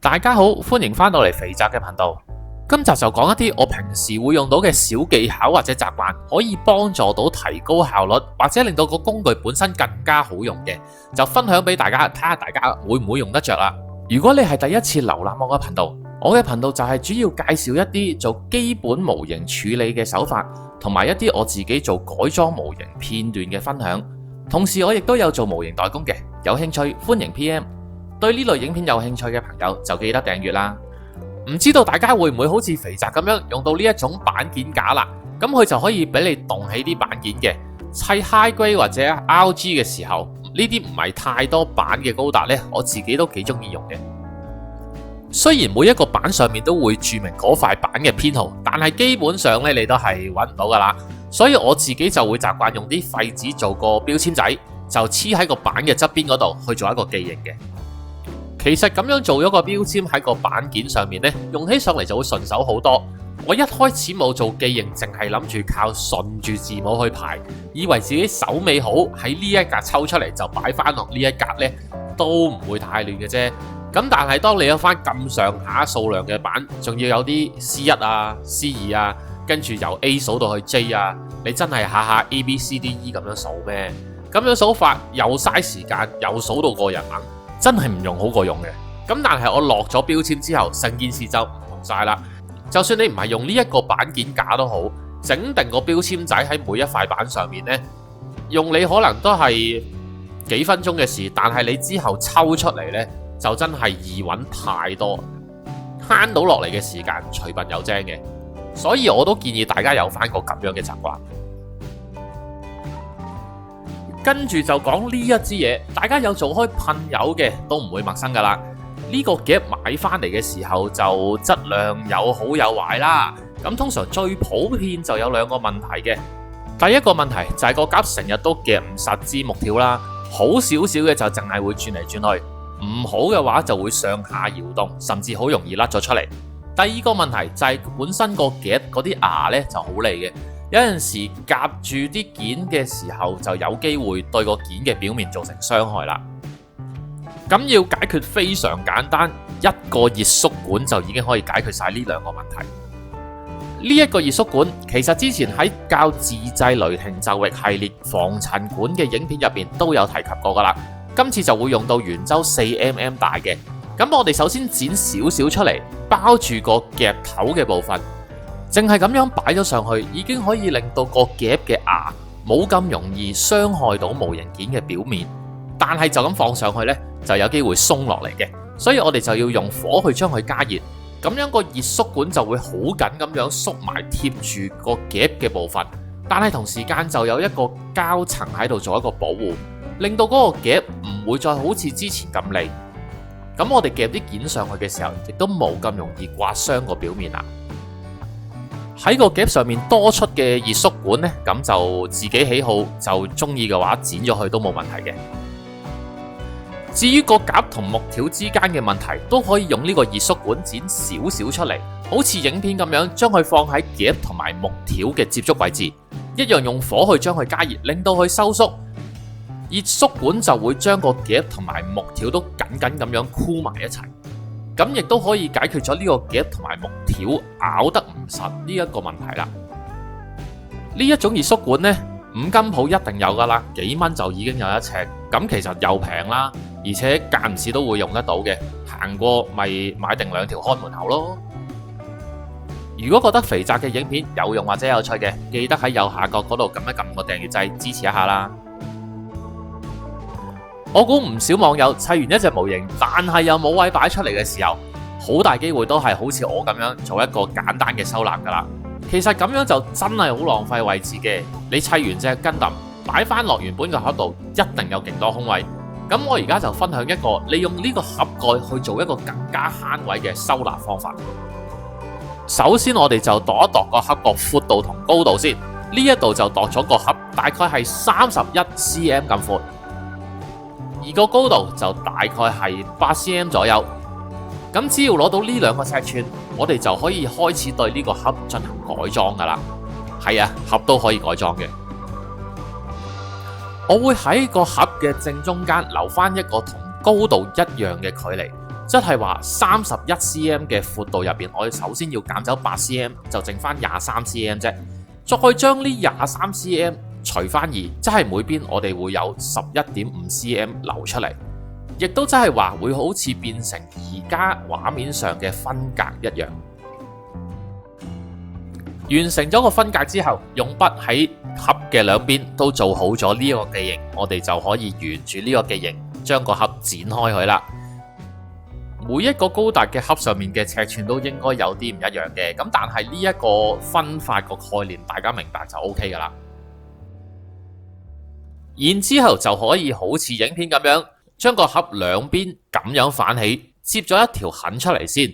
大家好，歡迎翻到嚟肥宅嘅頻道。今集就講一啲我平時會用到嘅小技巧或者習慣，可以幫助到提高效率，或者令到個工具本身更加好用嘅，就分享俾大家睇下，大家會唔會用得着啦。如果你係第一次瀏覽我嘅頻道，我嘅頻道就係主要介紹一啲做基本模型處理嘅手法，同埋一啲我自己做改裝模型片段嘅分享。同時我亦都有做模型代工嘅，有興趣歡迎 PM。對呢類影片有興趣嘅朋友就記得訂閱啦。唔知道大家會唔會好似肥宅咁樣用到呢一種板件架啦？咁佢就可以俾你動起啲板件嘅，砌 high grade 或者 RG 嘅時候，呢啲唔係太多板嘅高達呢，我自己都幾中意用嘅。雖然每一個板上面都會註明嗰塊板嘅編號，但係基本上呢，你都係揾唔到噶啦。所以我自己就會習慣用啲廢紙做個標籤仔，就黐喺個板嘅側邊嗰度去做一個記認嘅。其實咁樣做咗個標籤喺個板件上面呢，用起上嚟就會順手好多。我一開始冇做記認，淨係諗住靠順住字母去排，以為自己手尾好，喺呢一格抽出嚟就擺翻落呢一格呢，都唔會太亂嘅啫。咁但係當你有翻咁上下數量嘅板，仲要有啲 C1 啊、C2 啊，跟住由 A 數到去 J 啊，你真係下下 ABCDE 咁樣數咩？咁樣數法又嘥時間，又數到個人硬。真係唔用好過用嘅，咁但係我落咗標籤之後，成件事就唔同晒啦。就算你唔係用呢一個板件架都好，整定個標籤仔喺每一塊板上面呢，用你可能都係幾分鐘嘅事，但係你之後抽出嚟呢，就真係易揾太多，慳到落嚟嘅時間隨便有精嘅。所以我都建議大家有翻個咁樣嘅習慣。跟住就講呢一支嘢，大家有做開噴油嘅都唔會陌生噶啦。呢個夾買翻嚟嘅時候就質量有好有壞啦。咁通常最普遍就有兩個問題嘅。第一個問題就係個夾成日都夾唔實支木條啦，好少少嘅就淨係會轉嚟轉去，唔好嘅話就會上下搖動，甚至好容易甩咗出嚟。第二個問題就係本身個夾嗰啲牙呢就好利嘅。有陣時夾住啲件嘅時候，就有機會對個件嘅表面造成傷害啦。咁要解決非常簡單，一個熱縮管就已經可以解決晒呢兩個問題。呢一個熱縮管其實之前喺教自製雷霆就域系列防塵管嘅影片入邊都有提及過噶啦。今次就會用到圓周4mm大嘅。咁我哋首先剪少少出嚟，包住個夾頭嘅部分。淨係咁樣擺咗上去，已經可以令到個夾嘅牙冇咁容易傷害到模型件嘅表面。但係就咁放上去呢，就有機會鬆落嚟嘅。所以我哋就要用火去將佢加熱，咁樣個熱縮管就會好緊咁樣縮埋貼住個夾嘅部分。但係同時間就有一個膠層喺度做一個保護，令到嗰個夾唔會再好似之前咁利。咁我哋夾啲件上去嘅時候，亦都冇咁容易刮傷個表面啦。喺個夾上面多出嘅熱縮管呢，咁就自己喜好，就中意嘅話剪咗佢都冇問題嘅。至於個夾同木條之間嘅問題，都可以用呢個熱縮管剪少少出嚟，好似影片咁樣將佢放喺夾同埋木條嘅接觸位置，一樣用火去將佢加熱，令到佢收縮。熱縮管就會將個夾同埋木條都緊緊咁樣箍埋一齊。咁亦都可以解決咗呢個夾同埋木條咬得唔實呢一個問題啦。呢一種熱縮管呢，5金鋪一定有噶啦，幾蚊就已經有一尺。咁其實又平啦，而且間唔時都會用得到嘅。行過咪買定2條看門口咯。如果覺得肥宅嘅影片有用或者有趣嘅，記得喺右下角嗰度撳一撳個訂閱掣支持一下啦。我估唔少網友砌完一隻模型，但係又冇位擺出嚟嘅時候，好大機會都係好似我咁樣做一個簡單嘅收納噶啦。其實咁樣就真係好浪費位置嘅。你砌完隻Gundam擺翻落原本嘅盒度，一定有勁多空位。咁我而家就分享一個利用呢個盒蓋去做一個更加慳位嘅收納方法。首先我哋就度一度個盒個闊度同高度先。呢一度就度咗個盒大概係31cm 咁闊。而個高度就大概係8cm 左右，咁只要攞到呢兩個尺寸，我哋就可以開始對呢個盒進行改裝噶啦。係啊，盒都可以改裝嘅。我會喺個盒嘅正中間留翻一個同高度一樣嘅距離，即係話31cm 嘅闊度入邊，我哋首先要減走8cm，就剩翻23cm 啫。再將呢23cm 除翻2，即係每邊我哋會有11.5cm 流出嚟，亦都即係話會好似變成而家畫面上嘅分隔一樣。完成咗個分隔之後，用筆喺盒嘅兩邊都做好咗呢個記形，我哋就可以沿住呢個記形將個盒剪開佢啦。每一個高達嘅盒上面嘅尺寸都應該有啲唔一樣嘅，咁但係呢一個分法個概念大家明白就 OK 噶啦。然之後就可以好似影片咁樣，將個盒兩邊咁樣反起，接咗一條痕出嚟先，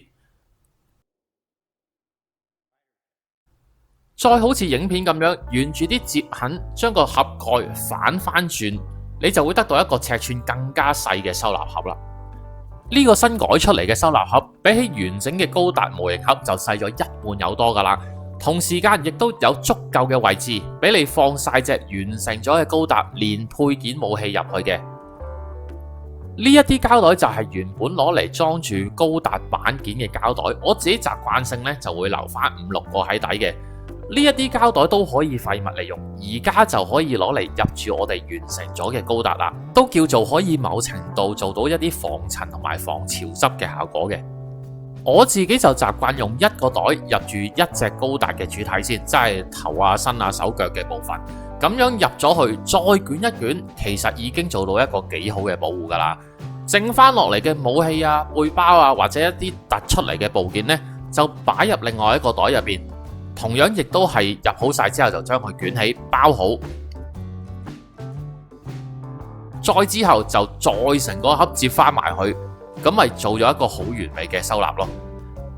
再好似影片咁樣沿住啲接痕將個盒蓋反翻轉，你就會得到一個尺寸更加細嘅收納盒啦。呢個新改出嚟嘅收納盒，比起完整嘅高達模型盒就細咗一半有多噶啦。同時間亦都有足夠嘅位置，俾你放晒隻完成咗嘅高達，連配件武器入去嘅。呢一啲膠袋就係原本攞嚟裝住高達板件嘅膠袋，我自己習慣性咧就會留翻5、6個喺底嘅。呢一啲膠袋都可以廢物利用，而家就可以攞嚟入住我哋完成咗嘅高達啦，都叫做可以某程度做到一啲防塵同埋防潮濕嘅效果嘅。我自己就習慣用一個袋入住一隻高達嘅主體先，即係頭啊、身啊、手腳嘅部分，咁樣入咗去，再捲一捲，其實已經做到一個幾好嘅保護噶啦。剩翻落嚟嘅武器啊、背包啊或者一啲突出嚟嘅部件呢，就擺入另外一個袋入邊。同樣亦都係入好晒之後就將佢捲起包好，再之後就再成個盒接翻埋去，咁咪做咗一個好完美嘅收納咯。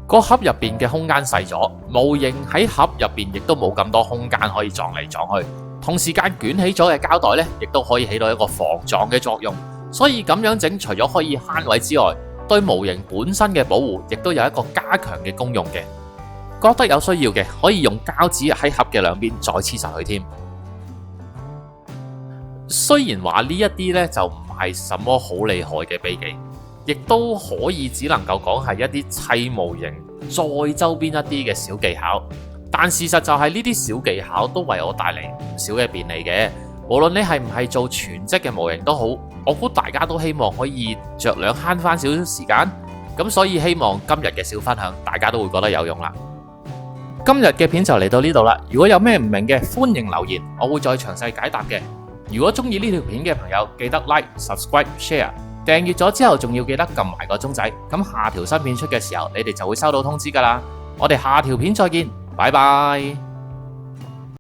個盒入邊嘅空間細咗，模型喺盒入邊亦都冇咁多空間可以撞嚟撞去，同時間捲起咗嘅膠袋呢，亦都可以起到一個防撞嘅作用。所以咁樣整，除咗可以慳位之外，對模型本身嘅保護亦都有一個加強嘅功用嘅。覺得有需要嘅，可以用膠紙喺盒嘅兩邊再黐實佢添。雖然話呢一啲呢就唔係什麼好厲害嘅秘技，亦都可以只能夠講係一啲砌模型再周邊一啲嘅小技巧，但事實就係呢啲小技巧都為我帶嚟唔少嘅便利嘅。無論你係唔係做全職嘅模型都好，我估大家都希望可以着量慳翻少少時間，咁所以希望今日嘅小分享大家都會覺得有用啦。今日嘅片就嚟到呢度啦，如果有咩唔明嘅，歡迎留言，我會再詳細解答嘅。如果中意呢條片嘅朋友，記得 Like、Subscribe、Share， 訂閱咗之後仲要記得撳埋個鐘仔，咁下條新片出嘅時候，你哋就會收到通知噶啦。我哋下條片再見，拜拜。